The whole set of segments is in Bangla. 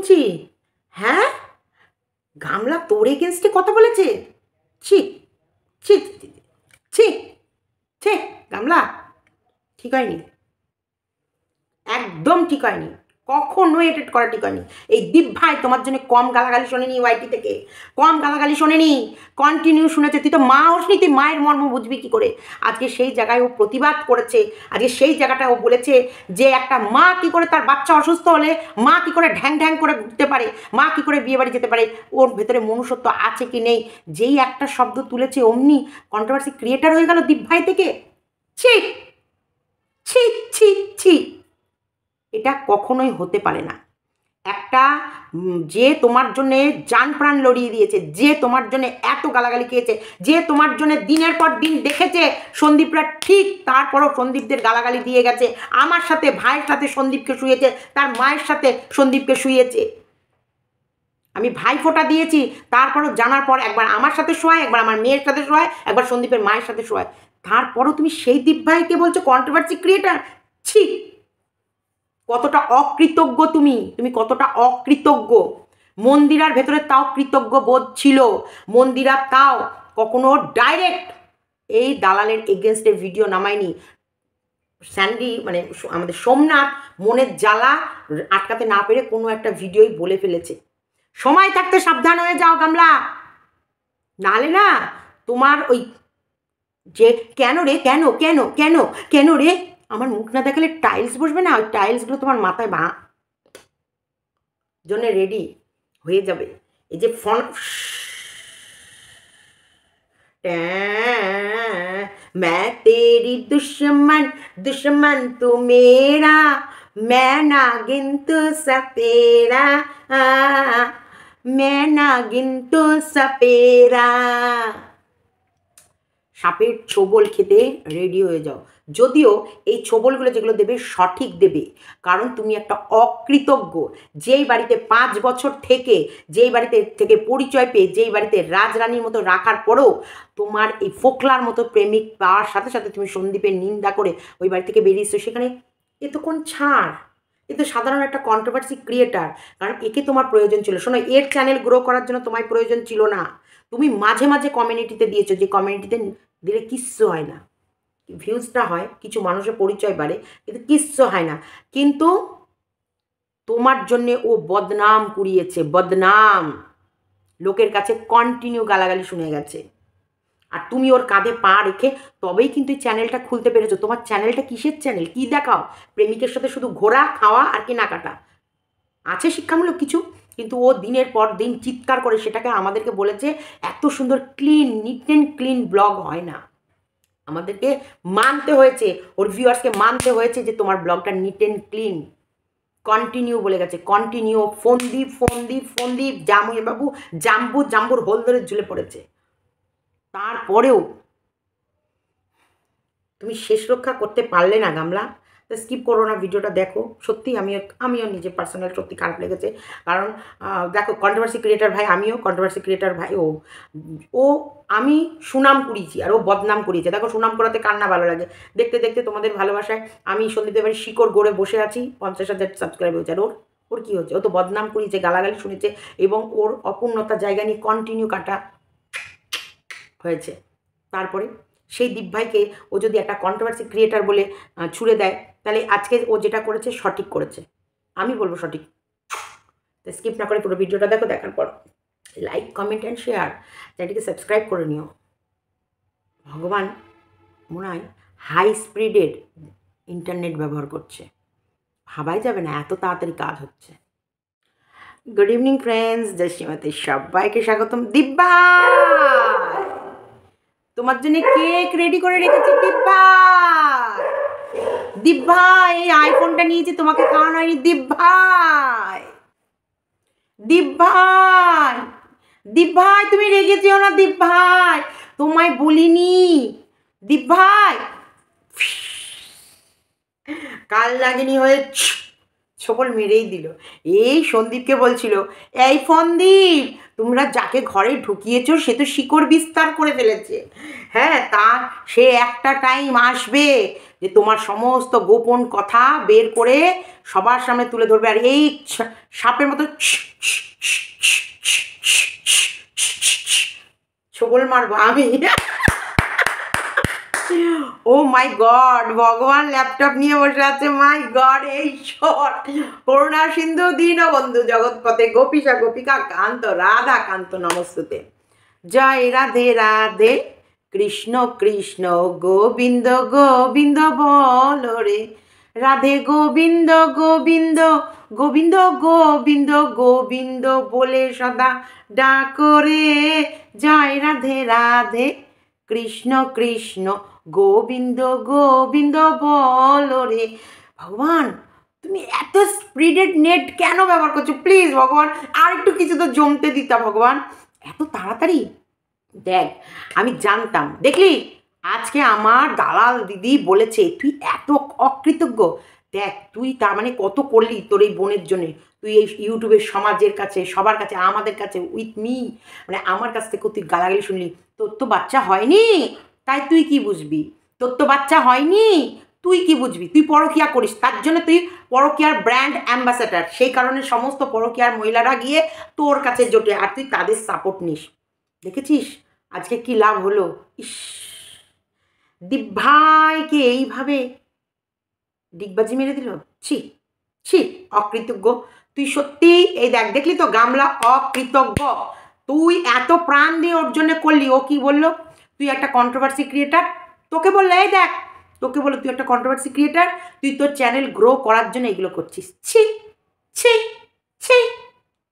শুনছি। হ্যাঁ, গামলা তোর এগেনস্টে কথা বলেছে? ছি ছি ছি ছি, গামলা ঠিক হয়নি, একদম ঠিক হয়নি, কখনো এডিট করা ঠিক হয়নি। এই দীপ ভাই তোমার জন্য কম গালাগালি শোনেনি ওয়াইটি থেকে, কম গালাগালি শোনেনি, কন্টিনিউ শুনেছে। তুই তো মা হসনি, তুই মায়ের মর্ম বুঝবি কি করে? আজকে সেই জায়গায় ও প্রতিবাদ করেছে, আজকে সেই জায়গাটায় ও বলেছে যে একটা মা কি করে তার বাচ্চা অসুস্থ হলে মা কি করে ঢ্যাং ঢ্যাং করে ঘুরতে পারে, মা কি করে বিয়ে বাড়ি যেতে পারে, ওর ভেতরে মনুষ্যত্ব আছে কি নেই। যেই একটা শব্দ তুলেছে অমনি কন্ট্রোভার্সি ক্রিয়েটার হয়ে গেল দীপ ভাই থেকে। ছি ছি ছি ছি, এটা কখনোই হতে পারে না। একটা যে তোমার জন্যে জান প্রাণ লড়িয়ে দিয়েছে, যে তোমার জন্য এত গালাগালি খেয়েছে, যে তোমার জন্য দিনের পর দিন দেখেছে সন্দীপরা ঠিক, তারপরও সন্দীপদের গালাগালি দিয়ে গেছে। আমার সাথে ভাইয়ের সাথে সন্দীপকে শুয়েছে, তার মায়ের সাথে সন্দীপকে শুয়েছে। আমি ভাই ফোঁটা দিয়েছি, তারপরও জানার পর একবার আমার সাথে শোয়ায়, একবার আমার মেয়ের সাথে শোয়ায়, একবার সন্দীপের মায়ের সাথে শোয়ায়, তারপরও তুমি সেই দীপ ভাইকে বলছো কন্ট্রোভার্সি ক্রিয়েটার। ছি, কতটা অকৃতজ্ঞ তুমি, তুমি কতটা অকৃতজ্ঞ। মন্দিরার ভেতরে তাও কৃতজ্ঞ বোধ ছিল, মন্দিরা তাও কখনো ডাইরেক্ট এই দালালের এগেনস্টে ভিডিও নামায়নি। স্যান্ডি মানে আমাদের সোমনাথ মনের জ্বালা আটকাতে না পেরে কোনো একটা ভিডিওই বলে ফেলেছে। সময় থাকতে সাবধান হয়ে যাও গামলা, নাহলে না তোমার ওই যে কেন রে, কেন কেন কেন কেন রে, আমার মুখ না দেখালে টাইলস বসবে না, ওই টাইলসগুলো তোমার মাথায় জন্য রেডি হয়ে যাবে। এই যে ফোন मैं तेरी दुश्मन दुश्मन तू मेरा, मैं नागिन तू सपेरा, मैं नागिन तू सपेरा। সাপের ছোবল খেতে রেডি হয়ে যাও। যদিও এই ছোবলগুলো যেগুলো দেবে সঠিক দেবে, কারণ তুমি একটা অকৃতজ্ঞ। যেই বাড়িতে 5 বছর থেকে, যেই বাড়িতে থেকে পরিচয় পেয়ে, যেই বাড়িতে রাজরানীর মতো রাখার পরেও তোমার এই ফোকলার মতো প্রেমিক পাওয়ার সাথে সাথে তুমি সন্দীপের নিন্দা করে ওই বাড়ি থেকে বেরিয়েছো, সেখানে এ তো কোন ছাড়, এ তো সাধারণ একটা কন্ট্রোভার্সি ক্রিয়েটার। কারণ একে তোমার প্রয়োজন ছিল, শোনো, এর চ্যানেল গ্রো করার জন্য তোমার প্রয়োজন ছিল না। তুমি মাঝে মাঝে কমিউনিটিতে দিয়েছো, যে কমিউনিটিতে দিলে কিচ্ছু হয় না, ভিউজটা হয়, কিছু মানুষের পরিচয় বাড়ে, কিন্তু কিচ্ছু হয় না। কিন্তু তোমার জন্যে ও বদনাম কুড়িয়েছে, বদনাম, লোকের কাছে কন্টিনিউ গালাগালি শুনে গেছে। আর তুমি ওর কাঁধে পা রেখে তবেই কিন্তু এই চ্যানেলটা খুলতে পেরেছো। তোমার চ্যানেলটা কিসের চ্যানেল, কি দেখাও? প্রেমিকের সাথে শুধু ঘোরা, খাওয়া আর কেনাকাটা, আছে শিক্ষামূলক কিছু, কিন্তু ও দিনের পর দিন চিৎকার করে সেটাকে আমাদেরকে বলেছে এত সুন্দর clean, neat and clean blog হয় না। আমাদেরকে মানতে হয়েছে, ওর ভিউয়ার্সকে মানতে হয়েছে যে তোমার ব্লগটা নিট অ্যান্ড ক্লিন। কন্টিনিউ বলে গেছে, কন্টিনিউ, ফন্দীপ ফন্দীপ ফন্দীপ, জামুই বাবু জাম্বু জাম্বুর হোল ধরে ঝুলে পড়েছে। তারপরেও তুমি শেষ রক্ষা করতে পারলে না গামলা। তো স্কিপ করো না, ভিডিওটা দেখো। সত্যি আমিও নিজে পার্সোনাল সত্যি খারাপ লেগেছে। কারণ দেখো, কন্ট্রোভার্সি ক্রিয়েটার ভাই, আমিও কন্ট্রোভার্সি ক্রিয়েটার ভাই। ও আমি সুনাম কুড়িয়েছি আর ও বদনাম করিয়েছে। দেখো, সুনাম করাতে কার না ভালো লাগে। দেখতে দেখতে তোমাদের ভালোবাসায় আমি সন্দীপের বাড়ি শিকড় গড়ে বসে আছি, 50,000 সাবস্ক্রাইব হয়েছে। আর ওর কী হচ্ছে? ও তো বদনাম করিয়েছে, গালাগালি শুনেছে, এবং ওর অপূর্ণতার জায়গা নিয়ে কন্টিনিউ কাটা হয়েছে। তারপরে সেই দীপ ভাইকে ও যদি একটা কন্ট্রোভার্সি ক্রিয়েটার বলে ছুড়ে দেয়, তাহলে আজকে ও যেটা করেছে সঠিক করেছে, আমি বলবো সঠিক। তো স্কিপ না করে পুরো ভিডিওটা দেখো, দেখার পর লাইক, কমেন্ট অ্যান্ড শেয়ার, চ্যানেলটিকে সাবস্ক্রাইব করে নিও। ভগবান মনে হয় হাই স্পিডের ইন্টারনেট ব্যবহার করছে, ভাবাই যাবে না এত তাড়াতাড়ি কাজ হচ্ছে। গুড ইভিনিং ফ্রেন্ডস, জয় শ্রীমতী, সবাইকে স্বাগতম। দিব্যা, তোমার জন্য কেক রেডি করে রেখেছি দিব্যা। দিব্যাই, এই আইফোনটা নিয়েছি, তোমাকে খাওয়ানো হয়নি দিব্যাই। দিব্যাই, দিব্যাই তুমি রেগে যেও না দিব্যাই, তোমায় বলিনি দিব্যাই। কাল লাগেনি হয়ে ছোবল মেরেই দিল। এই সন্দীপকে বলছিল, এই ফন্দীপ, তোমরা যাকে ঘরে ঢুকিয়েছো সে তো শিকড় বিস্তার করে ফেলেছে। হ্যাঁ, তা সে একটা টাইম আসবে যে তোমার সমস্ত গোপন কথা বের করে সবার সামনে তুলে ধরবে, আর এই সাপের মতো ছোবল মারবো আমি। ও মাই গড, ভগবান ল্যাপটপ নিয়ে বসে আছে। মাই গড, এই শট করুণা সিন্ধু দীনবন্ধু জগৎপথে গোপীশা গোপিকা কান্ত রাধা কান্ত নমস্তুতে। জয় রাধে রাধে, কৃষ্ণ কৃষ্ণ গোবিন্দ গোবিন্দ বল রে, রাধে গোবিন্দ গোবিন্দ গোবিন্দ গোবিন্দ গোবিন্দ বলে সদা ডাকরে। জয় রাধে রাধে, কৃষ্ণ কৃষ্ণ গোবিন্দ গোবিন্দ বল রে। ভগবান, তুমি এত স্পিডেড নেট কেন ব্যবহার করছো? প্লিজ ভগবান, আর একটু কিছু তো জমতে দিতা ভগবান, এত তাড়াতাড়ি। দেখ, আমি জানতাম, দেখলি আজকে আমার দালাল দিদি বলেছে তুই এত অকৃতজ্ঞ। দেখ, তুই তার মানে কত করলি তোর এই বোনের জন্যে। তুই এই ইউটিউবের সমাজের কাছে, সবার কাছে, আমাদের কাছে, উইথ মি, মানে আমার কাছ থেকে তুই গালাগালি শুনলি। তোর তো বাচ্চা হয়নি, তাই তুই কি বুঝবি? তোর তো বাচ্চা হয়নি, তুই কি বুঝবি? তুই পরকিয়া করিস, তার জন্য তুই পরকিয়ার ব্র্যান্ড অ্যাম্বাসেডার। সেই কারণে সমস্ত পরকিয়ার মহিলারা গিয়ে তোর কাছে জোটে, আর তুই তাদের সাপোর্ট নিস। দেখেছিস আজকে কি লাভ হলো? ইস, দীপ ভাইকে এইভাবে ডিগবাজি মেরে দিল। ছি ছি, অকৃতজ্ঞ তুই সত্যি। এই দেখ, দেখলি তো গামলা অকৃতজ্ঞ। তুই এত প্রাণ দিয়ে ওর জন্য করলি, ও কি বললো? তুই একটা কন্ট্রোভার্সি ক্রিয়েটার। তোকে বললো, এই দেখ, তোকে বললো তুই একটা কন্ট্রোভার্সি ক্রিয়েটার, তুই তোর চ্যানেল গ্রো করার জন্য এগুলো করছিস। ছি ছি ছি,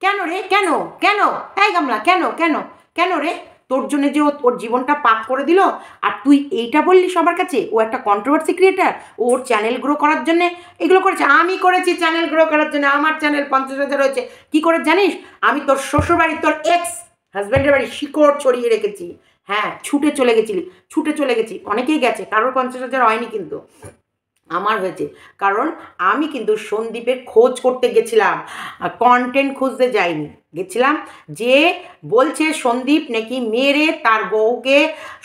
কেন রে? কেন কেন? এই গামলা, কেন কেন কেন রে? তোর জন্য যে ওর জীবনটা পাপ করে দিল, আর তুই এইটা বললি সবার কাছে ও একটা কন্ট্রোভার্সি ক্রিয়েটার, ওর চ্যানেল গ্রো করার জন্যে এগুলো করেছে। আমি করেছি চ্যানেল গ্রো করার জন্য, আমার চ্যানেল 50,000 হয়েছে। কী করে জানিস? আমি তোর শ্বশুরবাড়ি, তোর এক্স হাজব্যান্ডের বাড়ি শিকড় ছড়িয়ে রেখেছি। হ্যাঁ, ছুটে চলে গেছি। অনেকেই গেছে, কারোর 50,000 হয়নি, কিন্তু আমার হয়েছে। কারণ আমি কিন্তু সন্দীপের খোঁজ করতে গেছিলাম, কন্টেন্ট খুঁজতে যাইনি। গেছিলাম যে বলছে সন্দীপ নাকি মেরে তার বউকে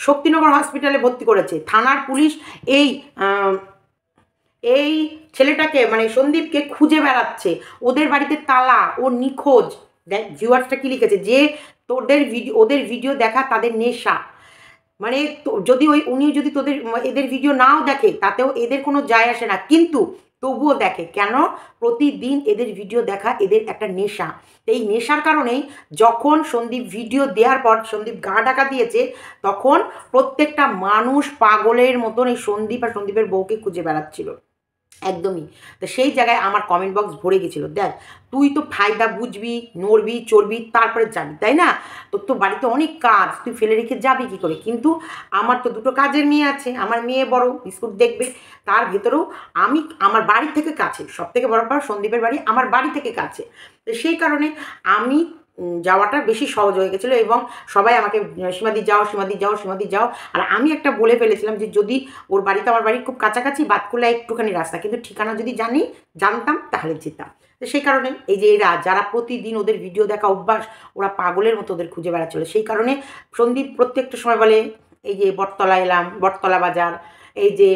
শক্তিনগর হসপিটালে ভর্তি করেছে। থানার পুলিশ এই এই ছেলেটাকে, মানে সন্দীপকে খুঁজে বেড়াচ্ছে। ওদের বাড়িতে তালা, ও নিখোঁজ। দেখ ভিউয়ার্সটা কী লিখেছে, যে ওদের ভিডিও দেখা তাদের নেশা। মানে যদি উনি যদি এদের ভিডিও নাও দেখে তাতেও এদের কোনো যায় আসে না, কিন্তু তবুও দেখে কেন? প্রতিদিন এদের ভিডিও দেখা এদের একটা নেশা। এই নেশার কারণেই যখন সন্দীপ ভিডিও দেওয়ার পর সন্দীপ গা ঢাকা দিয়েছে, তখন প্রত্যেকটা মানুষ পাগলের মতন এই সন্দীপ আর সন্দীপের বউকে খুঁজে বেড়াচ্ছিল। একদমই। তো সেই জায়গায় আমার কমেন্ট বক্স ভরে গেছিলো। দেখ, তুই তো ফায়দা বুঝবি, নড়বি চড়বি, তারপরে যাবি, তাই না? তোর তো বাড়িতে অনেক কাজ, তুই ফেলে রেখে যাবি কী করে? কিন্তু আমার তো দুটো কাজের মেয়ে আছে। আমার মেয়ে বড়, বিস্কুট দেখবে, তার ভেতরেও আমি আমার বাড়ি থেকে কাছে, সব থেকে বড় ব্যাপার সন্দীপের বাড়ি আমার বাড়ি থেকে কাছে। তো সেই কারণে আমি যাওয়াটা বেশি সহজ হয়ে গেছিলো, এবং সবাই আমাকে সীমাদি যাও। আর আমি একটা বলে ফেলেছিলাম যে যদি ওর বাড়িতে আমার বাড়ি খুব কাছাকাছি, বাতকুলা একটুখানি রাস্তা, কিন্তু ঠিকানা যদি জানতাম তাহলে যেতাম। তো সেই কারণে এই যে এরা যারা প্রতিদিন ওদের ভিডিও দেখা অভ্যাস, ওরা পাগলের মতো ওদের খুঁজে বেড়াচ্ছিল। সেই কারণে সন্দীপ প্রত্যেকটা সময় বলে, এই যে বটতলা এলাম, বটতলা বাজার, এই যে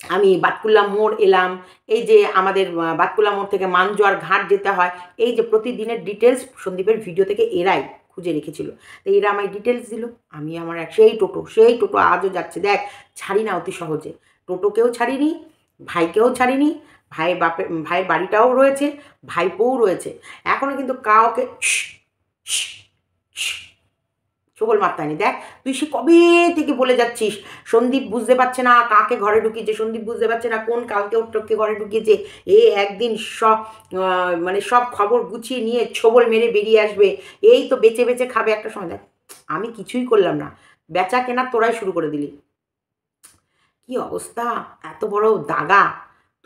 আমি বাতকুল্লা মোড় এলাম, এই যে আমাদের বাতকুল্লা মোড় থেকে মানজোয়ার ঘাট যেতে হয়, এই যে প্রতিদিনের ডিটেলস সন্দীপের ভিডিও থেকে এরাই খুঁজে রেখেছিল। তো এরা আমায় ডিটেলস দিল, আমি আমার সেই টোটো আজও যাচ্ছে। দেখ, ছাড়ি না অতি সহজে, টোটোকেও ছাড়িনি, ভাইকেও ছাড়িনি, ভাইয়ের বাড়িটাও রয়েছে, ভাইপোও রয়েছে, এখনও কিন্তু কাউকে ছোবল মারতানি। দেখ, তুই সে কবে থেকে বলে যাচ্ছিস সন্দীপ বুঝতে পারছে না কাকে ঘরে ঢুকিয়েছে, সন্দীপ বুঝতে পারছে না কোন কালকে ওটকে ঘরে ঢুকিয়েছে। একদিন সব খবর গুছিয়ে নিয়ে ছোবল মেরে বেরিয়ে আসবে, এই তো বেচে খাবে একটা সময়। দেখ, আমি কিছুই করলাম না, বেচা কেনা তোরাই শুরু করে দিলি। কি অবস্থা, এত বড় দাগা!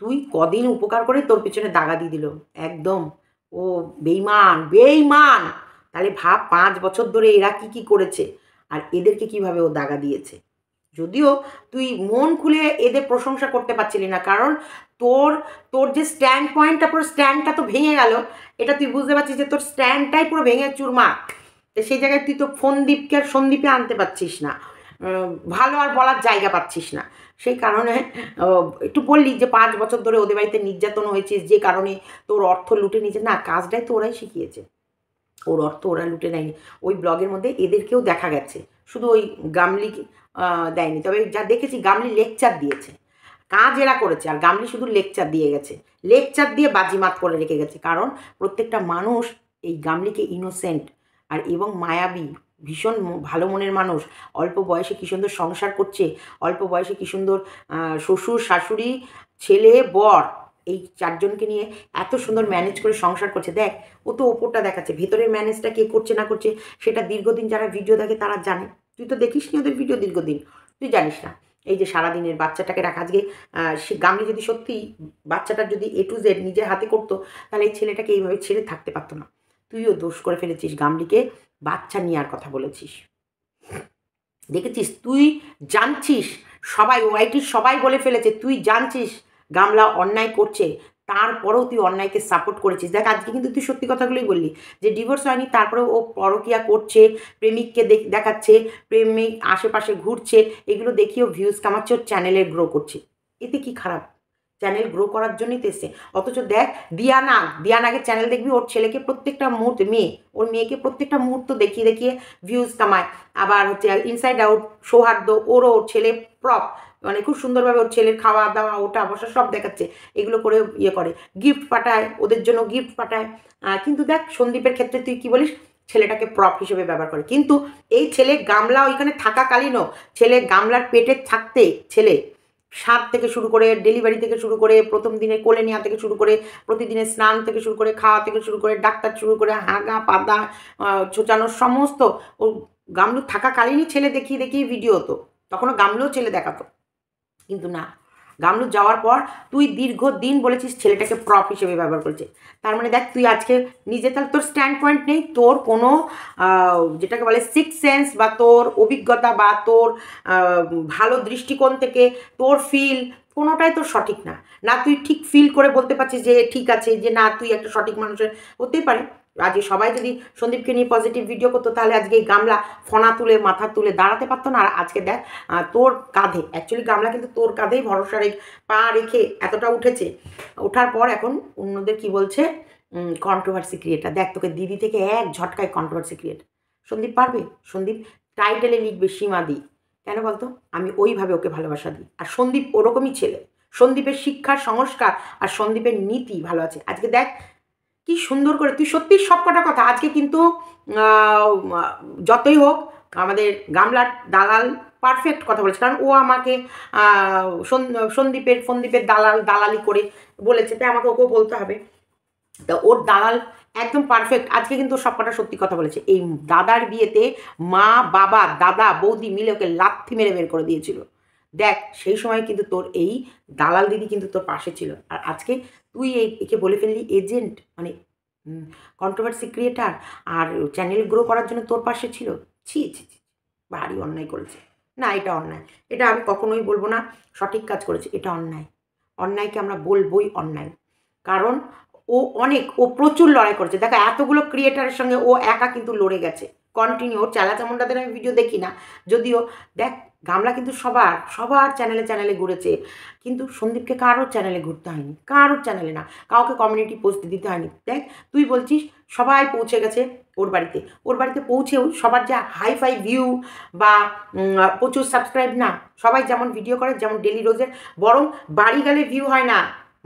তুই কদিন উপকার করে তোর পেছনে দাগা দিয়ে দিল একদম। ও বেইমান। তাহলে ভাব 5 বছর ধরে এরা কি করেছে, আর এদেরকে কিভাবে ও দাগা দিয়েছে। যদিও তুই মন খুলে এদের প্রশংসা করতে পারছিলি না, কারণ তোর তোর যে স্ট্যান্ড পয়েন্টটা, পুরো স্ট্যান্ডটা তো ভেঙে গেল, এটা তুই বুঝতে পারছিস যে তোর স্ট্যান্ডটাই পুরো ভেঙে চুরমার। তো সেই জায়গায় তুই তো ফোনদীপকে আর সন্দীপে আনতে পারছিস না, ভালো আর বলার জায়গা পাচ্ছিস না। সেই কারণে একটু বললি যে 5 বছর ধরে ওদের বাড়িতে নির্যাতন হয়েছিস, যে কারণে তোর অর্থ লুটে নিয়েছে। না, কাজটাই তো ওরাই শিখিয়েছে, ওর অর্থ ওরা লুটে নেয়নি। ওই ব্লগের মধ্যে এদেরকেও দেখা গেছে, শুধু ওই গামলি দেয়নি। তবে যা দেখেছি গামলি লেকচার দিয়েছে, কাজ এরা করেছে, আর গামলি শুধু লেকচার দিয়ে গেছে, লেকচার দিয়ে বাজিমাত করে রেখে গেছে। কারণ প্রত্যেকটা মানুষ এই গামলিকে ইনোসেন্ট আর এবং মায়াবী, ভীষণ ভালো মনের মানুষ, অল্প বয়সে কী সুন্দর সংসার করছে, অল্প বয়সে কী সুন্দর শ্বশুর শাশুড়ি ছেলে বর এই 4 জনকে নিয়ে এত সুন্দর ম্যানেজ করে সংসার করছে। দেখ, ও তো ওপরটা দেখাচ্ছে, ভেতরের ম্যানেজটা কে করছে না করছে সেটা দীর্ঘদিন যারা ভিডিও দেখে তারা জানে। তুই তো দেখিস নি ওদের ভিডিও দীর্ঘদিন, তুই জানিস না। এই যে সারাদিনের বাচ্চাটাকে রাখা, আজকে সে গামলি যদি সত্যি বাচ্চাটার যদি A to Z নিজের হাতে করতো, তাহলে এই ছেলেটাকে এইভাবে ছেড়ে থাকতে পারতো না। তুইও দোষ করে ফেলেছিস, গামলিকে বাচ্চা নেওয়ার কথা বলেছিস। দেখেছিস, তুই জানছিস, সবাই ওয়াইটির সবাই বলে ফেলেছে, তুই জানছিস গামলা অন্যায় করছে, তারপরেও তুই অন্যায়কে সাপোর্ট করেছিস। দেখ, আজকে কিন্তু তুই সত্যি কথাগুলোই বললি যে ডিভোর্স হয়নি, তারপরেও ও পরকিয়া করছে, প্রেমিককে দেখাচ্ছে, প্রেমিক আশেপাশে ঘুরছে, এগুলো দেখিয়েও ভিউজ কামাচ্ছে, ওর চ্যানেলে গ্রো করছে। এতে কি খারাপ? চ্যানেল গ্রো করার জন্যই তো এসছে। অথচ দেখ, দিয়ানাকে চ্যানেল দেখবি, ওর ছেলেকে প্রত্যেকটা মুহূর্তে, ওর মেয়েকে প্রত্যেকটা মুহূর্ত দেখিয়ে দেখিয়ে ভিউজ কামায়। আবার হচ্ছে ইনসাইড আউট, সৌহার্দ্য, ওর ছেলে প্রপ, মানে খুব সুন্দরভাবে ওর ছেলের খাওয়া দাওয়া ওটা বসা সব দেখাচ্ছে, এগুলো করে ইয়ে করে, গিফট পাঠায়, ওদের জন্য গিফট পাঠায়। কিন্তু দেখ, সন্দীপের ক্ষেত্রে তুই কি বলিস, ছেলেটাকে প্রপ হিসেবে ব্যবহার করে। কিন্তু এই ছেলে গামলা ওইখানে থাকাকালীনও, ছেলে গামলার পেটে থাকতে, ছেলে স্বাদ থেকে শুরু করে, ডেলিভারি থেকে শুরু করে, প্রথম দিনে কোলে নেওয়া থেকে শুরু করে, প্রতিদিনের স্নান থেকে শুরু করে, খাওয়া থেকে শুরু করে, ডাক্তার শুরু করে, হাগা পাতা ছোচানোর সমস্ত, ও গামলু থাকাকালীনই ছেলে দেখিয়ে দেখিয়ে ভিডিও হতো, তখনও গামলুও ছেলে দেখাতো। কিন্তু না, গামলু যাওয়ার পর তুই দীর্ঘদিন বলেছিস ছেলেটাকে প্রপ হিসেবে ব্যবহার করেছে। তার মানে দেখ, তুই আজকে নিজে তাহলে তোর স্ট্যান্ড পয়েন্ট নেই, তোর কোনো যেটাকে বলে সিক্স সেন্স বা তোর অভিজ্ঞতা বা তোর ভালো দৃষ্টিকোণ থেকে তোর ফিল কোনোটাই তোর সঠিক না। না তুই ঠিক ফিল করে বলতে পারছিস যে ঠিক আছে, যে না তুই একটা সঠিক মানুষের, হতেই পারে আজকে সবাই যদি সন্দীপকে নিয়ে পজিটিভ ভিডিও করতো, তাহলে আজকে এই গামলা ফনা তুলে মাথা তুলে দাঁড়াতে পারতো না। আর আজকে দেখ, তোর কাঁধে, অ্যাকচুয়ালি গামলা কিন্তু তোর কাঁধেই ভরসা পা রেখে এতটা উঠেছে। ওঠার পর এখন অন্যদের কি বলছে, কন্ট্রোভার্সি ক্রিয়েটার। দেখ, তোকে দিদি থেকে এক ঝটকায় কন্ট্রোভার্সি ক্রিয়েটার। সন্দীপ পারবে? সন্দীপ টাইটেলে লিখবে সীমাদি, কেন বলতো, আমি ওইভাবে ওকে ভালোবাসা দিই। আর সন্দীপ ওরকমই ছেলে, সন্দীপের শিক্ষার সংস্কার আর সন্দীপের নীতি ভালো আছে। আজকে দেখ কি সুন্দর করে, তুই সত্যি সব কটা কথা আজকে কিন্তু যতই হোক আমাদের গামলার দালাল পারফেক্ট কথা বলেছে, কারণ ও আমাকে ফন্দীপের দালালি করে বলেছে, তাই আমাকে ওকেও বলতে হবে। তা ওর দালাল একদম পারফেক্ট, আজকে কিন্তু সব কটা সত্যি কথা বলেছে। এই দাদার বিয়েতে মা বাবা দাদা বৌদি মিলে ওকে লাথি মেরে বের করে দিয়েছিল। দেখ, সেই সময় কিন্তু তোর এই দালাল দিদি কিন্তু তোর পাশে ছিল। আর আজকে তুই একে বলে ফেললি এজেন্ট, মানে কন্ট্রোভার্সি ক্রিয়েটার, আর চ্যানেল গ্রো করার জন্য তোর পাশে ছিল। ছি ছি ছি, ভারী অন্যায় করেছে। না, এটা অন্যায়, এটা আমি কখনোই বলবো না সঠিক কাজ করেছে, এটা অন্যায়। অন্যায়কে আমরা বলবোই অন্যায়, কারণ ও প্রচুর লড়াই করেছে। দেখো, এতগুলো ক্রিয়েটারের সঙ্গে ও একা কিন্তু লড়ে গেছে কন্টিনিউ। ওর চামুন্ডাদের আমি ভিডিও দেখি না যদিও, দেখ গামলা কিন্তু সবার চ্যানেলে ঘুরেছে, কিন্তু সন্দীপকে কারোর চ্যানেলে ঘুরতে হয়নি, কারোর চ্যানেলে না, কাউকে কমিউনিটি পোস্ট দিতে হয়নি। দেখ, তুই বলছিস সবাই পৌঁছে গেছে ওর বাড়িতে পৌঁছেও সবার যা হাই ভিউ বা প্রচুর সাবস্ক্রাইব না, সবাই যেমন ভিডিও করে, যেমন ডেলি রোজের, বরং বাড়ি গেলে ভিউ হয় না।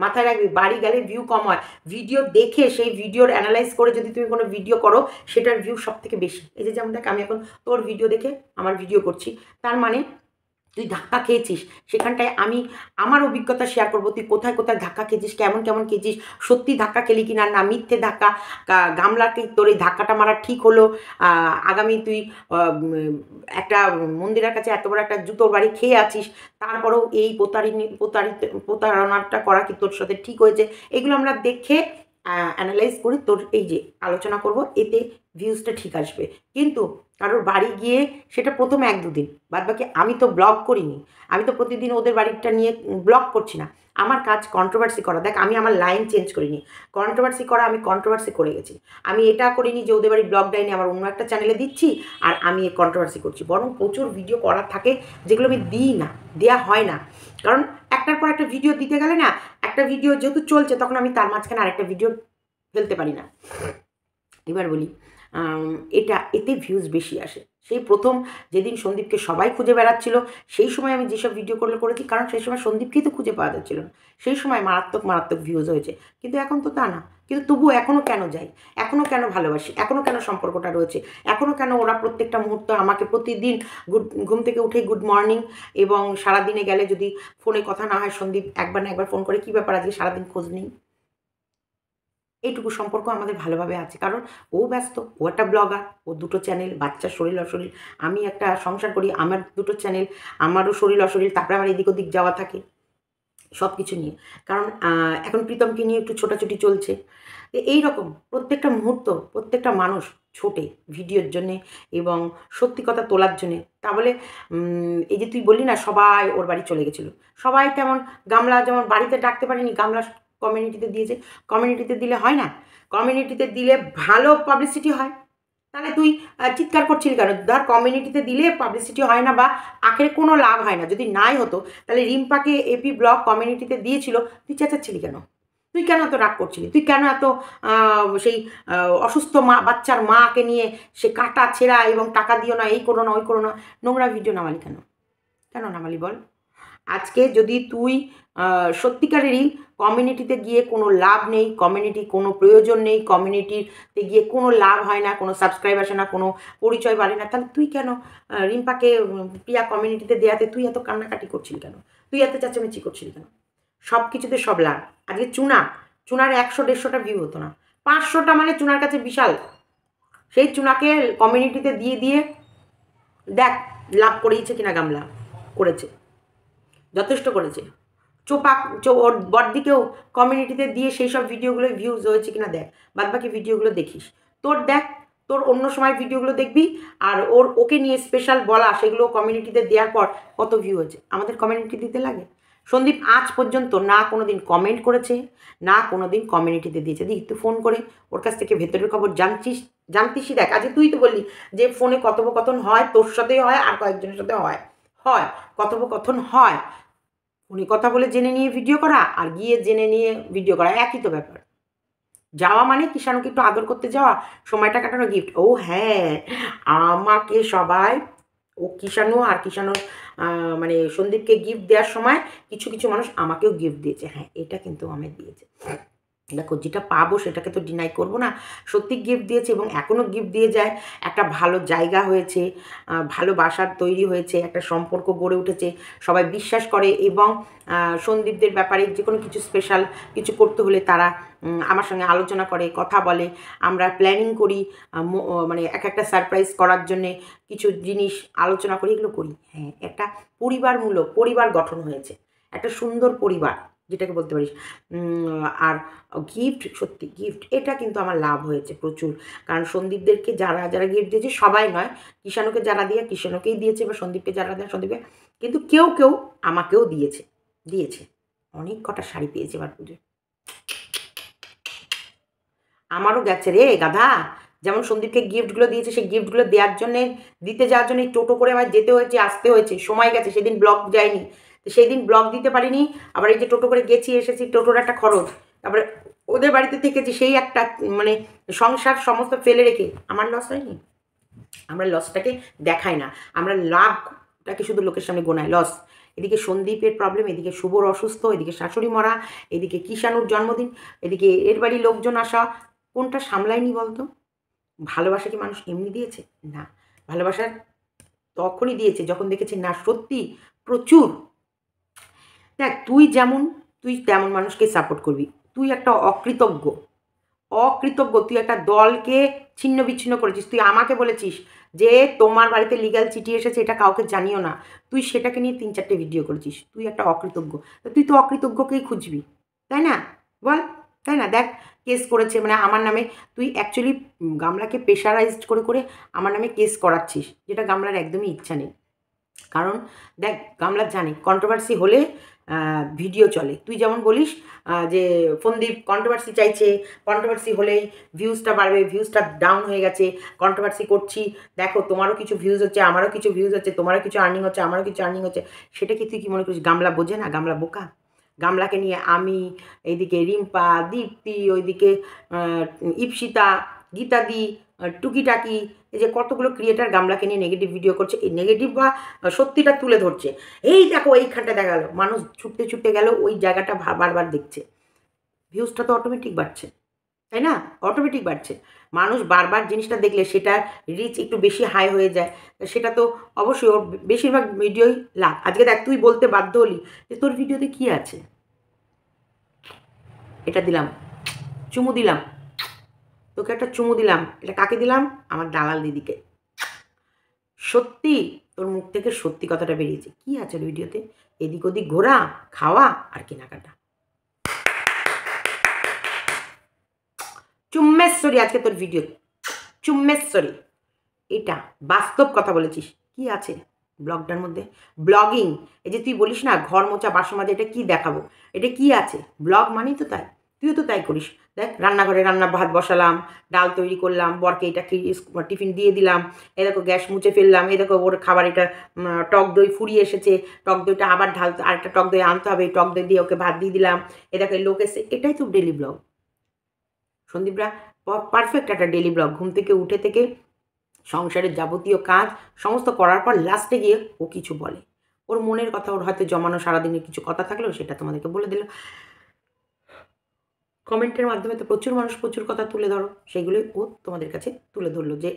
মাথায় রাখবি, বাড়ি গেলে ভিউ কম হয়, ভিডিও দেখে সেই ভিডিওর অ্যানালাইজ করে যদি তুমি কোনো ভিডিও করো, সেটার ভিউ সব থেকে বেশি। এই যে যেমন দেখ, আমি এখন তোর ভিডিও দেখে আমার ভিডিও করছি, তার মানে তুই ধাক্কা খেয়েছিস, সেখানটায় আমি আমার অভিজ্ঞতা শেয়ার করবো, তুই কোথায় কোথায় ধাক্কা খেয়েছিস, কেমন খেয়েছিস, সত্যি ধাক্কা খেলি কি না, মিথ্যে ধাক্কা, গামলাকে তোর এই ধাক্কাটা মারা ঠিক হলো, আগামী তুই একটা মন্দিরের কাছে এত বড় একটা জুতোর বাড়ি খেয়ে আছিস, তারপরেও এই প্রতারণাটা করা কি তোর সাথে ঠিক হয়েছে, এগুলো আমরা দেখে অ্যানালাইজ করে তোর এই যে আলোচনা করব, এতে ভিউজটা ঠিক আসবে। কিন্তু কারোর বাড়ি গিয়ে সেটা প্রথম 1-2 দিন, বাদবাকি আমি তো ব্লগ করিনি, আমি তো প্রতিদিন ওদের বাড়িটা নিয়ে ব্লগ করছি না। আমার কাজ কন্ট্রোভার্সি করা। দেখ, আমি আমার লাইন চেঞ্জ করিনি। কন্ট্রোভার্সি করা, আমি কন্ট্রোভার্সি করে গেছি। আমি এটা করিনি যে ওদের বাড়ির ব্লগটাই নিয়ে আমার অন্য একটা চ্যানেলে দিচ্ছি আর আমি কন্ট্রোভার্সি করছি। বরং প্রচুর ভিডিও করার থাকে যেগুলো আমি দিই না, দেওয়া হয় না। কারণ একটার পর একটা ভিডিও দিতে গেলে না, একটা ভিডিও যেহেতু চলছে তখন আমি তার মাঝখানে আরেকটা ভিডিও ফেলতে পারি না। এবার বলি, এতে ভিউজ বেশি আসে। সেই প্রথম যেদিন সন্দীপকে সবাই খুঁজে বেড়াচ্ছিল, সেই সময় আমি যেসব ভিডিও করেছি, কারণ সেই সময় সন্দীপকেই তো খুঁজে পাওয়া যাচ্ছিল না। সেই সময় মারাত্মক মারাত্মক ভিউজ হয়েছে। কিন্তু এখন তো তা না। কিন্তু তবুও এখনও কেন যাই, এখনও কেন ভালোবাসি, এখনও কেন সম্পর্কটা রয়েছে, এখনও কেন ওরা প্রত্যেকটা মুহূর্ত আমাকে প্রতিদিন ঘুম থেকে উঠে গুড মর্নিং, এবং সারাদিনে গেলে যদি ফোনে কথা না হয় সন্দীপ একবার না একবার ফোন করে, কী ব্যাপার আজকে সারাদিন খোঁজ নেই। এইটুকু সম্পর্ক আমাদের ভালোভাবে আছে, কারণ ও ব্যস্ত, ও একটা ব্লগার, ও 2টো চ্যানেল, বাচ্চার শরীর অশরীর, আমি একটা সংসার করি, আমার 2টো চ্যানেল, আমারও শরীর অশরীর, তারপরে আমার এদিক ওদিক যাওয়া থাকে সব কিছু নিয়ে। কারণ এখন প্রীতমকে নিয়ে একটু ছোটাছুটি চলছে। এই রকম প্রত্যেকটা মুহূর্ত প্রত্যেকটা মানুষ ছোটে ভিডিওর জন্যে এবং সত্যি কথা তোলার জন্যে। তা বলে এই যে তুই বললি না সবাই ওর বাড়ি চলে গেছিলো, সবাই তেমন গামলা যেমন বাড়িতে ডাকতে পারেনি, গামলা কমিউনিটিতে দিয়েছে। কমিউনিটিতে দিলে হয় না? কমিউনিটিতে দিলে ভালো পাবলিসিটি হয়। তাহলে তুই চিৎকার করছিলি কেন? ধর কমিউনিটিতে দিলে পাবলিসিটি হয় না বা আখের কোনো লাভ হয় না, যদি নাই হতো তাহলে রিম্পাকে এপি ব্লগ কমিউনিটিতে দিয়েছিল, তুই চেঁচাচ্ছিলি কেন? তুই কেন এত রাগ করছিলি? তুই কেন এত সেই অসুস্থ বাচ্চার মাকে নিয়ে সে কাটা ছেঁড়া এবং টাকা দিও না, এই করো না, ওই করো না, নোংরা ভিডিও নামালি কেন? কেন নামালি বল? আজকে যদি তুই সত্যিকারেরই কমিউনিটিতে গিয়ে কোনো লাভ নেই, কমিউনিটি কোনো প্রয়োজন নেই, কমিউনিটিতে গিয়ে কোনো লাভ হয় না, কোনো সাবস্ক্রাইব আসে না, কোনো পরিচয় বাড়ে না, তাহলে তুই কেন রিম্পাকে প্রিয়া কমিউনিটিতে দেওয়াতে তুই এত কান্নাকাটি করছিলি কেন? তুই এত চেঁচামেচি করছিলি কেন? সব কিছুতে সব লাভ। আজকে চুনার 100-150টা ভিউ হতো না, 500টা মানে চুনার কাছে বিশাল। সেই চুনাকে কমিউনিটিতে দিয়ে দেখ লাভ করেইছে কিনা। গামলা করেছে, যথেষ্ট করেছে। ওর বড়দিকেও কমিউনিটিতে দিয়ে সেই সব ভিডিওগুলো ভিউজ হয়েছে কিনা দেখ, বাদবাকি ভিডিওগুলো দেখিস। তোর দেখ, তোর অন্য সময় ভিডিওগুলো দেখবি, আর ওকে নিয়ে স্পেশাল বলা সেগুলো কমিউনিটিতে দেওয়ার পর কত ভিউ হয়েছে। আমাদের কমিউনিটি দিতে লাগে? সন্দীপ আজ পর্যন্ত না কোনো দিন কমেন্ট করেছে, না কোনো দিন কমিউনিটিতে দিয়েছে। দিই তুই ফোন করে ওর কাছ থেকে ভেতরের খবর জানতিসই। দেখ, আজকে তুই তো বললি যে ফোনে কথোপকথন হয়, তোর সাথেই হয় আর কয়েকজনের সাথে হয়, কথোপকথন হয়। ফোনে কথা বলে জেনে নিয়ে ভিডিও করা আর গিয়ে জেনে নিয়ে ভিডিও করা একই তো ব্যাপার। যাওয়া মানে কিষাণুকে একটু আদর করতে যাওয়া, সময়টা কাটানো, গিফট। ও হ্যাঁ, আমাকে সবাই কিষাণু আর কিষাণুর মানে সন্দীপকে গিফট দেওয়ার সময় কিছু কিছু মানুষ আমাকেও গিফট দিয়েছে। হ্যাঁ, এটা কিন্তু আমায় দিয়েছে। দেখো, যেটা পাবো সেটাকে তো ডিনাই করবো না। সত্যি গিফট দিয়েছে এবং এখনও গিফট দিয়ে যায়। একটা ভালো জায়গা হয়েছে, ভালোবাসার তৈরি হয়েছে, একটা সম্পর্ক গড়ে উঠেছে, সবাই বিশ্বাস করে। এবং সন্দীপদের ব্যাপারে যে কোনো কিছু স্পেশাল কিছু করতে হলে তারা আমার সঙ্গে আলোচনা করে, কথা বলে, আমরা প্ল্যানিং করি, মানে একটা সারপ্রাইজ করার জন্যে কিছু জিনিস আলোচনা করি, এগুলো করি। হ্যাঁ, একটা পরিবার গঠন হয়েছে, একটা সুন্দর পরিবার যেটাকে বলতে পারিস। আর গিফট, সত্যি গিফট এটা কিন্তু আমার লাভ হয়েছে প্রচুর। কারণ সন্দীপদেরকে যারা গিফট দিয়েছে, সবাই নয়, কিষাণুকে যারা দিয়ে কিষাণুকেই দিয়েছে, বা সন্দীপকে যারা দেয় সন্দীপকে, কিন্তু কেউ আমাকেও দিয়েছে। অনেক কটা শাড়ি পেয়েছে এবার পুজোয়। আমারও গেছে রে গাধা। যেমন সন্দীপকে গিফটগুলো দিয়েছে, সেই গিফটগুলো দেওয়ার জন্যে, দিতে যাওয়ার জন্য টোটো করে আমার যেতে হয়েছে, আসতে হয়েছে, সময় গেছে। সেদিন ব্লগ যায়নি, তো সেই দিন ব্লগ দিতে পারিনি। আবার এই যে টোটো করে গেছি এসেছি, টোটোর একটা খরচ, তারপরে ওদের বাড়িতে থেকেছি, সেই একটা মানে সংসার সমস্ত ফেলে রেখে আমার লস হয়নি? আমরা লসটাকে দেখাই না, আমরা লাভটাকে শুধু লোকের সামনে গোনাই। লস, এদিকে সন্দীপের প্রবলেম, এদিকে শুভর অসুস্থ, এদিকে শাশুড়ি মরা, এদিকে কিষাণুর জন্মদিন, এদিকে এর বাড়ি লোকজন আসা, কোনটা সামলায়নি বলতো? ভালোবাসা কি মানুষ এমনি দিয়েছে? না, ভালোবাসা তখনই দিয়েছে যখন দেখেছে না সত্যি প্রচুর। দেখ, তুই তেমন মানুষকে সাপোর্ট করবি। তুই একটা অকৃতজ্ঞ, তুই একটা দলকে ছিন্ন বিচ্ছিন্ন করেছিস। তুই আমাকে বলেছিস যে তোমার বাড়িতে লিগ্যাল চিঠি এসেছে, এটা কাউকে জানিও না। তুই সেটাকে নিয়ে 3-4টে ভিডিও করেছিস। তুই একটা অকৃতজ্ঞ। তুই তো অকৃতজ্ঞকেই খুঁজবি, তাই না? বল, তাই না? দেখ, কেস করেছে, মানে আমার নামে তুই অ্যাকচুয়ালি গামলাকে প্রেশারাইজড করে করে আমার নামে কেস করাচ্ছিস, যেটা গামলার একদমই ইচ্ছা নেই। কারণ দেখ, গামলা জানে কন্ট্রোভার্সি হলে ভিডিও চলে। তুই যেমন বলিস যে ফোনদীপ কন্ট্রোভার্সি চাইছে, কন্ট্রোভার্সি হলেই ভিউজটা বাড়বে, ভিউজটা ডাউন হয়ে গেছে, কন্ট্রোভার্সি করছি, দেখো তোমারও কিছু ভিউজ হচ্ছে, আমারও কিছু ভিউজ হচ্ছে, তোমারও কিছু আর্নিং হচ্ছে, আমারও কিছু আর্নিং হচ্ছে। সেটা কি তুই কি মনে করিস গামলা বোঝে না? গামলা বোকা? গামলাকে নিয়ে আমি, এইদিকে রিম্পা, দীপ্তি, ওইদিকে ইপসিতা, গীতাদি, টুকিটাকি, এই যে কতগুলো ক্রিয়েটার গামলাকে নিয়ে নেগেটিভ ভিডিও করছে, এই নেগেটিভ বা সত্যিটা তুলে ধরছে। এই দেখো এইখানটা দেখা গেল, মানুষ ছুটতে ছুটতে গেল ওই জায়গাটা বারবার দেখছে, ভিউজটা তো অটোমেটিক বাড়ছে, তাই না? অটোমেটিক বাড়ছে। মানুষ বারবার জিনিসটা দেখলে সেটার রিচ একটু বেশি হাই হয়ে যায়, সেটা তো অবশ্যই ওর বেশিরভাগ ভিডিওই লাভ। আজকে দেখ, তুই বলতে বাধ্য হলি যে তোর ভিডিওতে কী আছে, এটা দিলাম, চুমু দিলাম, তোকে একটা চুমু দিলাম, এটা কাকে দিলাম? আমার দালাল দিদিকে। সত্যি তোর মুখ থেকে সত্যি কথাটা বেরিয়েছে। কি আছে ভিডিওতে? এদিক ওদিক ঘোরা, খাওয়া আর কেনাকাটা। চুম্মেশ্বরী আজকে তোর ভিডিও, চুম্মেশ্বরী। এটা বাস্তব কথা বলেছিস। কি আছে ব্লগটার মধ্যে? ব্লগিং। এই যে তুই বলিস না ঘর মোছা, বাসন মাজা, এটা কি দেখাবো, এটা কি আছে? ব্লগ মানেই তো তাই, তুইও তো তাই করিস। দেখ, রান্নাঘরে ভাত বসালাম, ডাল তৈরি করলাম, বরকে এটা টিফিন দিয়ে দিলাম, এ দেখো গ্যাস মুছে ফেললাম, এ দেখো ওর খাবার এটা টক দই ফুরিয়ে এসেছে, টক দইটা আবার ঢালতে, আরেকটা টক দই আনতে হবে, টক দই দিয়ে ওকে ভাত দিয়ে দিলাম, এ দেখো লোক এসে। এটাই তো ডেলি ব্লগ সন্দীপরা, পারফেক্ট একটা ডেলি ব্লগ। ঘুম থেকে উঠে থেকে সংসারের যাবতীয় কাজ সমস্ত করার পর লাস্টে গিয়ে ও কিছু বলে, ওর মনের কথা, ওর হয়তো জমানো সারাদিনের কিছু কথা থাকলেও সেটা তোমাদেরকে বলে দিল। কমেন্টের মাধ্যমে তো প্রচুর মানুষ প্রচুর কথা তুলে ধরো, সেইগুলোই ও তোমাদের কাছে তুলে ধরলো যে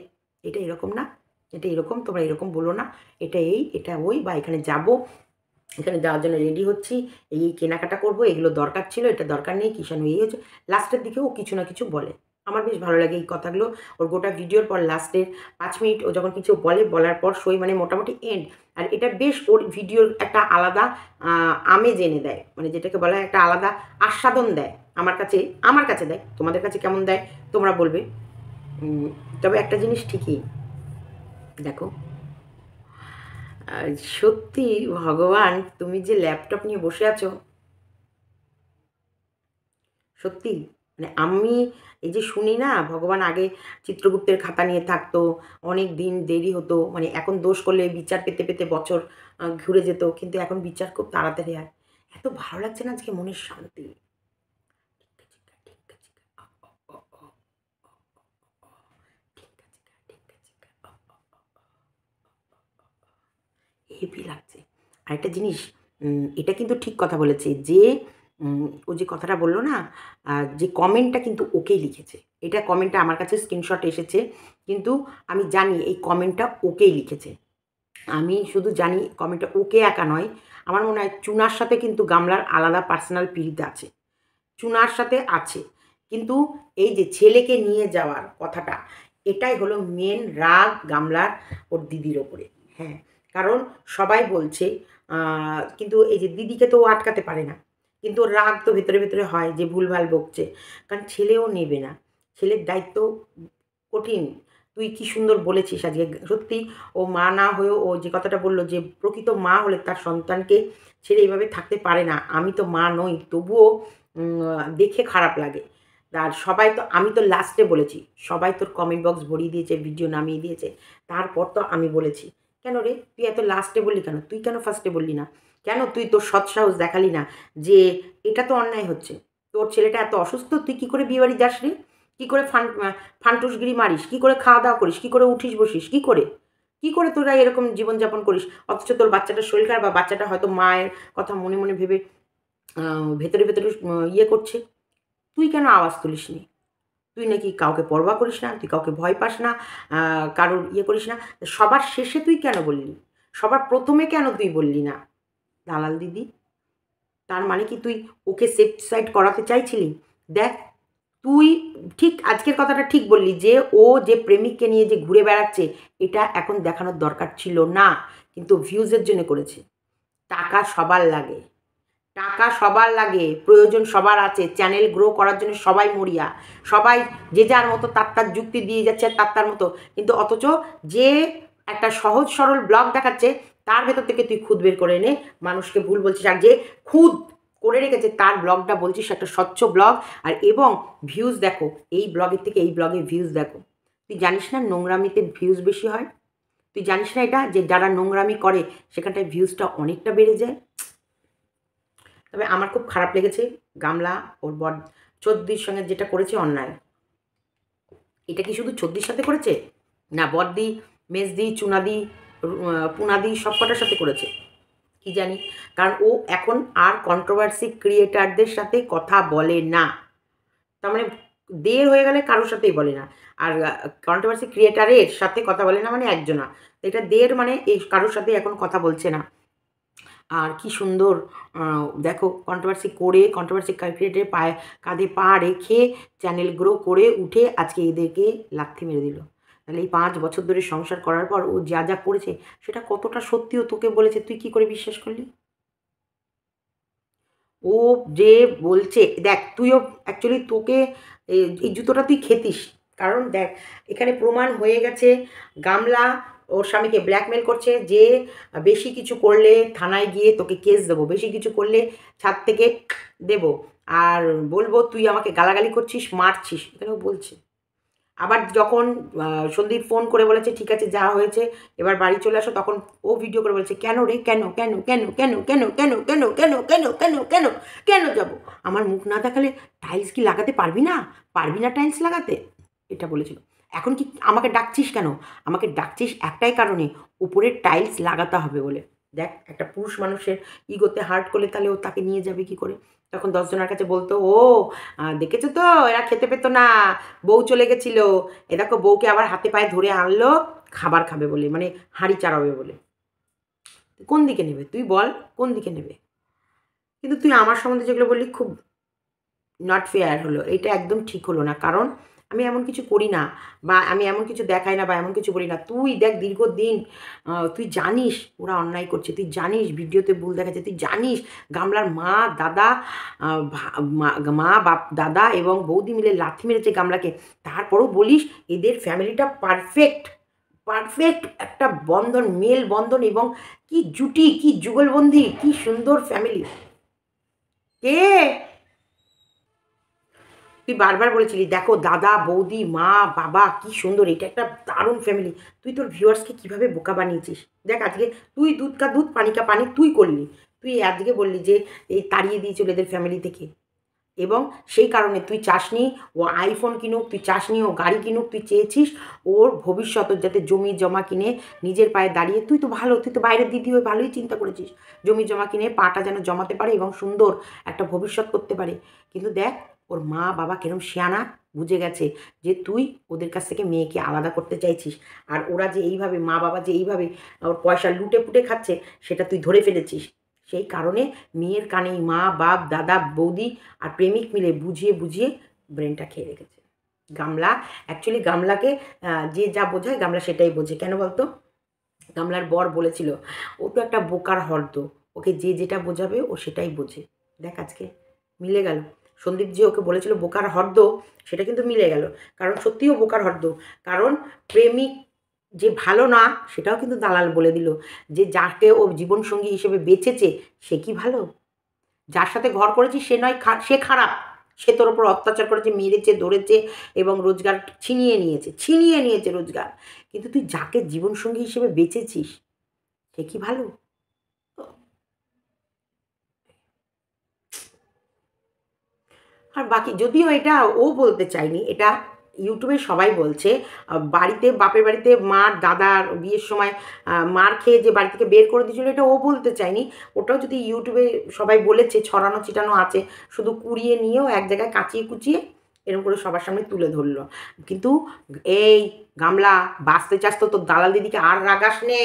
এটা এরকম না, এটা এরকম, তোমরা এরকম বলো না, এটা এই, এটা ওই, বা এখানে যাবো, এখানে যাওয়ার জন্য রেডি হচ্ছি, এই কেনাকাটা করবো, এগুলো দরকার ছিল, এটা দরকার নেই, কিষাণু এই হচ্ছে। লাস্টের দিকে ও কিছু না কিছু বলে, আমার বেশ ভালো লাগে এই কথাগুলো। ওর গোটা ভিডিওর পর লাস্টের 5 মিনিট ও যখন কিছু বলে, বলার পর সই মানে মোটামুটি এন্ড। আর এটা বেশ ওর ভিডিওর একটা আলাদা আমেজ এনে দেয়, মানে যেটাকে বলা হয় একটা আলাদা আস্বাদন দেয় আমার কাছে দেয়। তোমাদের কাছে কেমন দেয় তোমরা বলবে। তবে একটা জিনিস ঠিকই, দেখো, সত্যি ভগবান, তুমি যে ল্যাপটপ নিয়ে বসে আছো, সত্যি মানে আমি এই যে শুনি না, ভগবান আগে চিত্রগুপ্তের খাতা নিয়ে থাকতো, অনেক দিন দেরি হতো, মানে এখন দোষ করলে বিচার পেতে পেতে বছর ঘুরে যেত, কিন্তু এখন বিচার খুব তাড়াতাড়ি হয়। এত ভালো লাগছে না আজকে, মনের শান্তি। হেভি লাগছে। আরেকটা জিনিস, এটা কিন্তু ঠিক কথা বলেছে যে ও যে কথাটা বললো না, যে কমেন্টটা কিন্তু ওকেই লিখেছে। এটা কমেন্টটা আমার কাছে স্ক্রিনশট এসেছে, কিন্তু আমি জানি এই কমেন্টটা ওকেই লিখেছে। আমি শুধু জানি কমেন্টটা ওকে একা নয়, আমার মনে হয় চুনার সাথে কিন্তু গামলার আলাদা পার্সোনাল পিরিত আছে, চুনার সাথে আছে। কিন্তু এই যে ছেলেকে নিয়ে যাওয়ার কথাটা, এটাই হলো মেন রাগ গামলার ওর দিদির ওপরে। হ্যাঁ, কারণ সবাই বলছে, কিন্তু এই যে দিদিকে তো ও আটকাতে পারে না, কিন্তু ওর রাগ তো ভেতরে ভেতরে হয় যে ভুলভাল বকছে, কারণ ছেলেও নেবে না, ছেলের দায়িত্ব কঠিন। তুই কি সুন্দর বলেছিস আজকে, সত্যি ও মা না হয়েও ও যে কথাটা বললো যে প্রকৃত মা হলে তার সন্তানকে ছেড়ে এইভাবে থাকতে পারে না। আমি তো মা নই, তবুও দেখে খারাপ লাগে। আর সবাই তো, আমি তো লাস্টে বলেছি, সবাই তোর কমেন্ট বক্স ভরিয়ে দিয়েছে, ভিডিও নামিয়ে দিয়েছে, তারপর তো আমি বলেছি। কেন রে তুই এত লাস্টে বললি কেন? তুই কেন ফার্স্টে বললি না? কেন তুই তোর সৎসাহস দেখালি না যে এটা তো অন্যায় হচ্ছে, তোর ছেলেটা এত অসুস্থ, তুই কী করে বিয়েবাড়ি যাস রে? কী করে ফান্টুসগিরি মারিস? কী করে খাওয়া দাওয়া করিস? কী করে উঠিস বসিস? কী করে তোরা এরকম জীবনযাপন করিস? অথচ তোর বাচ্চাটার শরীর খারাপ, বা বাচ্চাটা হয়তো মায়ের কথা মনে মনে ভেবে ভেতরে ভেতরে ইয়ে করছে, তুই কেন আওয়াজ তুলিস নি? তুই নাকি কাউকে পরোয়া করিস না, তুই কাউকে ভয় পাস না, কারোর ইয়ে করিস না, সবার শেষে তুই কেন বললি? সবার প্রথমে কেন তুই বললি না? দালাল দিদি, তার মানে কি তুই ওকে সেফ সাইড করাতে চাইছিলি? দেখ, তুই ঠিক আজকের কথাটা ঠিক বললি যে ও যে প্রেমিককে নিয়ে যে ঘুরে বেড়াচ্ছে, এটা এখন দেখানোর দরকার ছিল না, কিন্তু ভিউজের জন্য করেছে। টাকা সবার লাগে, টাকা সবার লাগে, প্রয়োজন সবার আছে, চ্যানেল গ্রো করার জন্য সবাই মরিয়া, সবাই যে যার মতো তার যুক্তি দিয়ে যাচ্ছে তার মতো, কিন্তু অথচ যে একটা সহজ সরল ব্লগ দেখাচ্ছে তার ভেতর থেকে তুই খুদ বের করে এনে মানুষকে ভুল বলছিস, আর যে খুদ করে রেখেছে তার ব্লগটা বলছিস একটা স্বচ্ছ ব্লগ, আর এবং ভিউজ দেখো এই ব্লগের থেকে এই ব্লগে ভিউজ দেখো। তুই জানিস না নোংরামিতে ভিউজ বেশি হয়? তুই জানিস না এটা, যে যারা নোংরামি করে সেখানটায় ভিউজটা অনেকটা বেড়ে যায়? তবে আমার খুব খারাপ লেগেছে গামলা ওর চোদ্দির সঙ্গে যেটা করেছে অন্যায়। এটা কি শুধু চোদ্দির সাথে করেছে? না, বড়দি, মেজদি, চুনাদি, পুনাদি সব কটার সাথে করেছে কি জানি। কারণ ও এখন আর কন্ট্রোভার্সি ক্রিয়েটারদের সাথে কথা বলে না। তার মানে দের হয়ে গেলে কারোর সাথেই বলে না, আর কন্ট্রোভার্সি ক্রিয়েটারের সাথে কথা বলে না মানে একজনা। তো এটা দের মানে এই কারোর সাথে এখন কথা বলছে না। আর কি সুন্দর দেখো কন্ট্রোভার্সি করে, কন্ট্রোভার্সি ক্রিয়েটারের পায়ে কাঁধে পা রেখে চ্যানেল গ্রো করে উঠে আজকে এদেরকে লাথি মেরে দিল। তাহলে এই 5 বছর ধরে সংসার করার পর ও যা যা করেছে সেটা কতটা সত্যিও তোকে বলেছে, তুই কি করে বিশ্বাস করলি? ও যে বলছে, দেখ তুইও অ্যাকচুয়ালি তোকে এই জুতোটা তুই খেতিস। কারণ দেখ এখানে প্রমাণ হয়ে গেছে গামলা ওর স্বামীকে ব্ল্যাকমেল করছে যে বেশি কিছু করলে থানায় গিয়ে তোকে কেস দেবো, বেশি কিছু করলে ছাদ থেকে দেব, আর বলবো তুই আমাকে গালাগালি করছিস, মারছিস, এখানেও বলছে। আবার যখন সন্দীপ ফোন করে বলেছে ঠিক আছে যা হয়েছে এবার বাড়ি চলে আসো, তখন ও ভিডিও করে বলেছে কেন রে, কেন কেন কেন কেন কেন কেন কেন কেন কেন কেন কেন কেন যাবো? আমার মুখ না দেখালে টাইলস কি লাগাতে পারবি না? পারবি না টাইলস লাগাতে? এটা বলেছিল। এখন কি আমাকে ডাকছিস কেন? আমাকে ডাকছিস একটাই কারণে, উপরের টাইলস লাগাতে হবে বলে। দেখ একটা পুরুষ মানুষের ইগোতে হার্ট করলে তাহলে ও তাকে নিয়ে যাবে কি করে? তখন 10 জনের কাছে বলতো ও দেখেছো তো এরা খেতে পেত না, বউ চলে গেছিলো, এ দেখো বউকে আবার হাতে পায়ে ধরে আনলো খাবার খাবে বলে, মানে হাঁড়ি চাড়াবে বলে। কোন দিকে নেবে তুই বল, কোন দিকে নেবে? কিন্তু তুই আমার সম্বন্ধে যেগুলো বললি খুব নট ফেয়ার হলো, এটা একদম ঠিক হলো না। কারণ আমি এমন কিছু করি না, বা আমি এমন কিছু দেখাই না, বা এমন কিছু বলি না। তুই দেখ দীর্ঘদিন তুই জানিস ওরা অন্যায় করছে, তুই জানিস ভিডিওতে ভুল দেখাচ্ছে, তুই জানিস গামলার মা দাদা মা বাপ দাদা এবং বৌদি মিলে লাথি মেরেছে গামলাকে, তারপরও বলিস এদের ফ্যামিলিটা পারফেক্ট, পারফেক্ট একটা বন্ধন, মেল বন্ধন, এবং কি জুটি, কি যুগলবন্দি, কি সুন্দর ফ্যামিলি। কে? তুই বারবার বলেছিলি দেখো দাদা বৌদি মা বাবা কি সুন্দর, এটা একটা দারুণ ফ্যামিলি। তুই তোর ভিউয়ার্সকে কীভাবে বোকা বানিয়েছিস দেখ আজকে। তুই দুধ কা দুধ পানি কা পানি তুই করলি, তুই আজকে বললি যে এই তাড়িয়ে দিয়েছিল এদের ফ্যামিলি থেকে, এবং সেই কারণে তুই চাসনি ও আইফোন কিনুক, তুই চাসনি ও গাড়ি কিনুক, তুই চেয়েছিস ওর ভবিষ্যৎ যাতে জমি জমা কিনে নিজের পায়ে দাঁড়িয়ে, তুই তো ভালো, তুই তো বাইরের দিদি হয়ে ভালোই চিন্তা করেছিস জমি জমা কিনে পাটা যেন জমাতে পারে এবং সুন্দর একটা ভবিষ্যৎ করতে পারে। কিন্তু দেখ ওর মা বাবা কেরম শিয়ানা, বুঝে গেছে যে তুই ওদের কাছ থেকে মেয়েকে আলাদা করতে চাইছিস, আর ওরা যে এইভাবে মা বাবা যে এইভাবে ওর পয়সা লুটে পুটে খাচ্ছে সেটা তুই ধরে ফেলেছিস। সেই কারণে মেয়ের কানেই মা বাপ দাদা বৌদি আর প্রেমিক মিলে বুঝিয়ে বুঝিয়ে ব্রেনটা খেয়ে রেখেছে। গামলা অ্যাকচুয়ালি গামলাকে যে যা বোঝায় গামলা সেটাই বোঝে। কেন বলতো? গামলার বর বলেছিল ও তো একটা বোকার হর্দ, ওকে যে যেটা বোঝাবে ও সেটাই বোঝে। দেখ আজকে মিলে গেল। সন্দীপ যে ওকে বলেছিল বোকার হর্দ, সেটা কিন্তু মিলে গেল। কারণ সত্যিও বোকার হর্দ। কারণ প্রেমিক যে ভালো না সেটাও কিন্তু দালাল বলে দিল, যে যাকে ও জীবনসঙ্গী হিসেবে বেছেছে সে কি ভালো? যার সাথে ঘর করেছিস সে নয়, সে খারাপ, সে তোর ওপর অত্যাচার করেছে, মেরেছে, ধরেছে এবং রোজগার ছিনিয়ে নিয়েছে রোজগার। কিন্তু তুই যাকে জীবনসঙ্গী হিসেবে বেছেছিস সে কি ভালো? আর বাকি যদিও এটা ও বলতে চায়নি, এটা ইউটিউবে সবাই বলছে। বাড়িতে বাপের বাড়িতে মার দাদার বিয়ের সময় মার খেয়ে যে বাড়ি থেকে বের করে দিয়েছিল এটা ও বলতে চায়নি। ওটাও যদি ইউটিউবে সবাই বলেছে, ছড়ানো ছিটানো আছে, শুধু কুড়িয়ে নিয়েও এক জায়গায় কাচিয়ে কুচিয়ে এরকম করে সবার সামনে তুলে ধরলো। কিন্তু এই গামলা বাঁচতে চাস তো তোর দালাল দিদিকে আর রাগাস নে,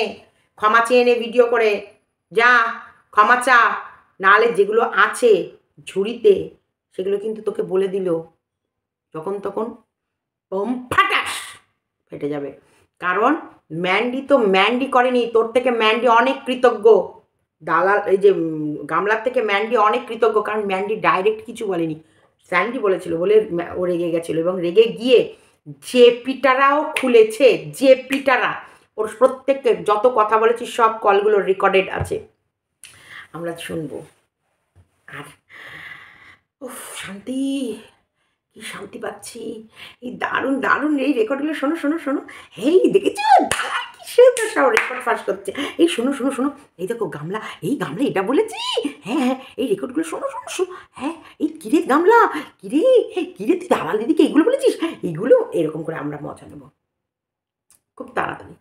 ক্ষমা চেয়ে নে ভিডিও করে, যা ক্ষমা চা, নাহলে যেগুলো আছে ঝুড়িতে সেগুলো কিন্তু তোকে বলে দিল যখন তখন বোম ফাটাস ফেটে যাবে। কারণ ম্যান্ডি তো ম্যান্ডি করেনি, তোর থেকে ম্যান্ডি অনেক কৃতজ্ঞ। দালাল এই যে গামলার থেকে ম্যান্ডি অনেক কৃতজ্ঞ, কারণ ম্যান্ডি ডাইরেক্ট কিছু বলেনি, স্যান্ডি বলেছিল বলে ও রেগে গেছিলো, এবং রেগে গিয়ে যে পিটারাও খুলেছে, যে পিটারা ওর প্রত্যেককে যত কথা বলেছি সব কলগুলো রেকর্ডেড আছে, আমরা শুনবো। আর উফ, শান্তি, কি শান্তি পাচ্ছি, এই দারুণ দারুণ এই রেকর্ডগুলো, শোনো শোনো শোনো, এই দেখেছো দালাল কি সুন্দর সব রেকর্ড ফাঁস করছে, এই শোনো শোনো শোনো, এই দেখো গামলা, এই গামলা এটা বলেছি, হ্যাঁ হ্যাঁ এই রেকর্ডগুলো শোনো শোনো শোনো, হ্যাঁ এই কিরে গামলা, কিরে কিরে তুই দালাল দিদিকে এইগুলো বলেছিস, এইগুলো এরকম করে আমরা মজা নেব খুব তাড়াতাড়ি,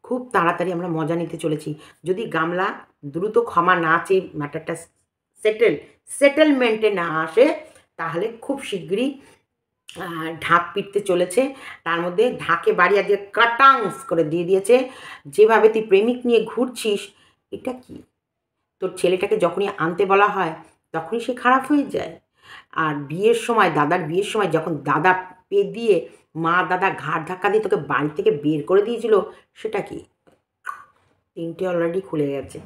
খুব তাড়াতাড়ি আমরা মজা নিতে চলেছি। যদি গামলা দ্রুত ক্ষমা না চেয়ে ম্যাটারটা সেটেলমেন্টে না আসে, তাহলে খুব শিগগিরই ঢাক পিটতে চলেছে। তার মধ্যে ঢাকে বাড়িয়ে দিয়ে কাটাংস করে দিয়ে দিয়েছে, যেভাবে তুই প্রেমিক নিয়ে ঘুরছিস, এটা কি তোর ছেলেটাকে যখনই আনতে বলা হয় তখনই সে খারাপ হয়ে যায়। আর বিয়ের সময়, দাদার বিয়ের সময় যখন দাদা পে দিয়ে মা দাদা ঘাড় ধাক্কা দিয়ে তোকে বাড়ি থেকে বের করে দিয়েছিল, সেটা কি? তিনটে অলরেডি খুলে গেছে,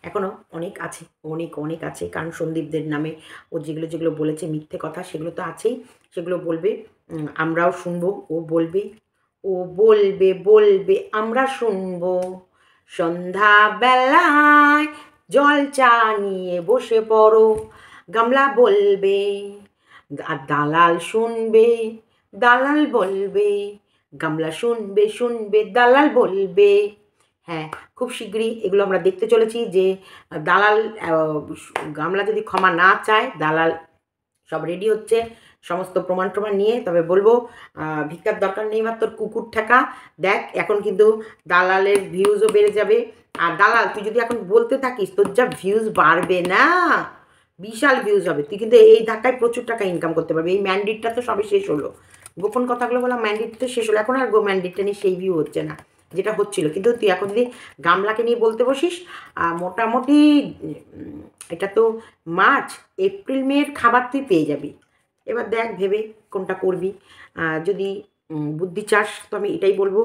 এখনও অনেক আছে, অনেক অনেক আছে, কারণ সন্দীপদের নামে ও যেগুলো যেগুলো বলেছে মিথ্যে কথা, সেগুলো তো আছেই, সেগুলো বলবে, আমরাও শুনবো, ও বলবে, ও বলবে বলবে আমরা শুনবো। সন্ধ্যাবেলায় জল চা নিয়ে বসে পড়ো, গামলা বলবে আর দালাল শুনবে, দালাল বলবে, গামলা শুনবে শুনবে দালাল বলবে। হ্যাঁ, খুব শিগগিরই এগুলো আমরা দেখতে চলেছি যে দালাল, গামলা যদি ক্ষমা না চায়, দালাল সব রেডি হচ্ছে সমস্ত প্রমাণ টমাণ নিয়ে, তবে বলবো ভিক্ষার দরকার নেই, মাত্র কুকুর ঠেকা দেখ, এখন কিন্তু দালালের ভিউজও বেড়ে যাবে। আর দালাল তুই যদি এখন বলতে থাকিস, তোর যা ভিউজ বাড়বে না, বিশাল ভিউজ হবে, তুই কিন্তু এই ধাক্কায় প্রচুর টাকা ইনকাম করতে পারবি। এই ম্যান্ডেটটা তো সবে শেষ হলো, গোপন কথাগুলো বললাম, ম্যান্ডেটটা শেষ হলো, এখন আর ম্যান্ডেটটা নিয়ে সেই ভিউ হচ্ছে না যেটা হচ্ছিল। কিন্তু তুই এখন যদি গামলাকে নিয়ে বলতে বসিস, মোটামুটি এটা তো মার্চ এপ্রিল মের খাবার তুই পেয়ে যাবি। এবার দেখ ভেবে কোনটা করবি, যদি বুদ্ধি চাস তো আমি এটাই বলবো,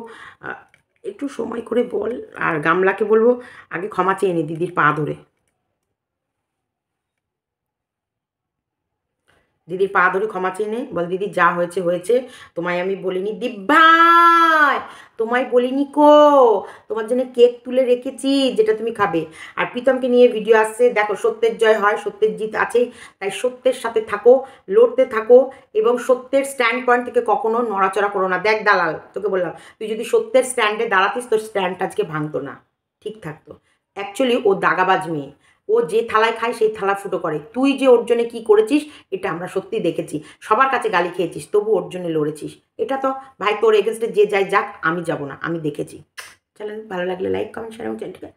একটু সময় করে বল। আর গামলাকে বলবো আগে ক্ষমা চেয়ে নে দিদির পা ধরে, দিদির পা ধরে ক্ষমা চেয়ে নে, বল দিদি যা হয়েছে হয়েছে, তোমায় আমি বলিনি দিব্যাই, তোমায় বলিনি কো, তোমার জন্য কেক তুলে রেখেছি যেটা তুমি খাবে। আর প্রীতমকে নিয়ে ভিডিও আসছে, দেখো সত্যের জয় হয়, সত্যের জিত আছেই, তাই সত্যের সাথে থাকো, লড়তে থাকো, এবং সত্যের স্ট্যান্ড পয়েন্ট থেকে কখনো নড়াচড়া করো না। দেখ দালাল, তোকে বললাম তুই যদি সত্যের স্ট্যান্ডে দাঁড়াতিস, তোর স্ট্যান্ড আজকে ভাঙতো না, ঠিক থাকতো। অ্যাকচুয়ালি ও দাগাবাজ মেয়ে, ও যে থালায় খায় সেই থালা ফুটো করে, তুই যে ওর জন্য কী করেছিস এটা আমরা সত্যি দেখেছি, সবার কাছে গালি খেয়েছিস তবু ওর জন্য লড়েছিস, এটা তো ভাই তোর এগেনস্টে যে যাই যাক, আমি যাব না, আমি দেখেছি। চলেন, ভালো লাগলে লাইক কমেন্ট শেয়ার এবং চ্যানেলটিকে